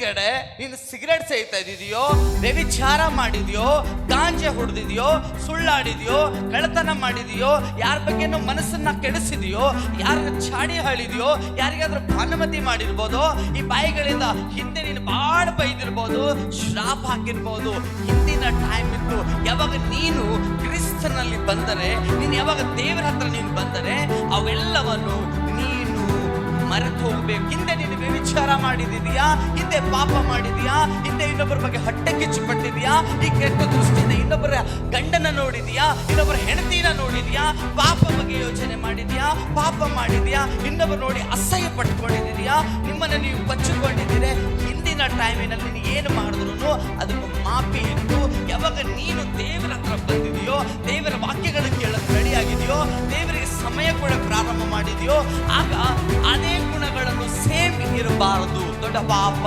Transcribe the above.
ಕಡೆ ನೀನು ಸಿಗರೇಟ್ ಸೇಯ್ತಾ ಇದ್ದಿದೆಯೋ, ವ್ಯಭಿಚಾರ ಮಾಡಿದ್ಯೋ, ಗಾಂಜೆ ಹೊಡೆದಿದ್ಯೋ, ಸುಳ್ಳಾಡಿದ್ಯೋ, ಕಳ್ಳತನ ಮಾಡಿದೆಯೋ, ಯಾರ ಬಗ್ಗೆನೂ ಮನಸ್ಸನ್ನ ಕೆಡಿಸಿದೆಯೋ, ಯಾರನ್ನ ಚಾಡಿ ಹೇಳಿದೆಯೋ, ಯಾರಿಗಾದ್ರೂ ಭಾನುಮತಿ ಮಾಡಿರ್ಬೋದು, ಈ ಬಾಯಿಗಳಿಂದ ಹಿಂದೆ ನೀನು ಬಾಳ ಬೈದಿರ್ಬೋದು, ಶ್ರಾಪ ಹಾಕಿರ್ಬೋದು. ಹಿಂದಿನ ಟೈಮ್ ಇತ್ತು. ಯಾವಾಗ ನೀನು ಕ್ರಿಸ್ತನಲ್ಲಿ ಬಂದರೆ, ನೀನು ಯಾವಾಗ ದೇವರ ಹತ್ರ ನೀನು ಬಂದರೆ, ಅವೆಲ್ಲವನ್ನು ನೀನು ಮರೆತು ಹೋಗ್ಬೇಕು. ಹಿಂದೆ ನೀನು ವ್ಯಭಿಚಾರ ಮಾಡಿದೀಯಾ, ಹಿಂದೆ ಪಾಪ ಮಾಡಿದೀಯಾ, ಹಿಂದೆ ಇನ್ನೊಬ್ಬರ ಬಗ್ಗೆ ಹೊಟ್ಟೆ ಕಿಚ್ಚುಪಟ್ಟಿದ್ಯಾ, ಈ ಕೆಟ್ಟ ದೃಷ್ಟಿಯಿಂದ ಇನ್ನೊಬ್ಬರ ಗಂಡನ ನೋಡಿದ್ಯಾ, ಇನ್ನೊಬ್ಬರ ಹೆಂಡತಿನ ನೋಡಿದ್ಯಾ, ಪಾಪ ಬಗ್ಗೆ ಯೋಚನೆ ಮಾಡಿದ್ಯಾ, ಪಾಪ ಮಾಡಿದ್ಯಾ, ಇನ್ನೊಬ್ಬರು ನೋಡಿ ಅಸಹ್ಯ ಪಟ್ಕೊಂಡಿದ್ದೀಯಾ, ನಿಮ್ಮನ್ನು ನೀವು ಬಚ್ಚಿಕೊಂಡಿದ್ದೀರಿ. ಹಿಂದಿನ ಟೈಮಿನಲ್ಲಿ ನೀನು ಏನು ಮಾಡಿದ್ರು ಅದಕ್ಕೆ ಮಾಪಿ ಇಟ್ಟು, ಯಾವಾಗ ನೀನು ದೇವರ ಹತ್ರ ಬಂದಿದೆಯೋ, ದೇವರ ವಾಕ್ಯಗಳನ್ನು ಕೇಳಕ್ಕೆ ರೆಡಿ ಆಗಿದೆಯೋ, ದೇವರಿಗೆ ಸಮಯ ಕೂಡ ಪ್ರಾರಂಭ ಮಾಡಿದೆಯೋ, ಆಗ ಅದೇ ಗುಣಗಳನ್ನು ಸೇಮ್ ಇರಬಾರದು. ದೊಡ್ಡ ಪಾಪ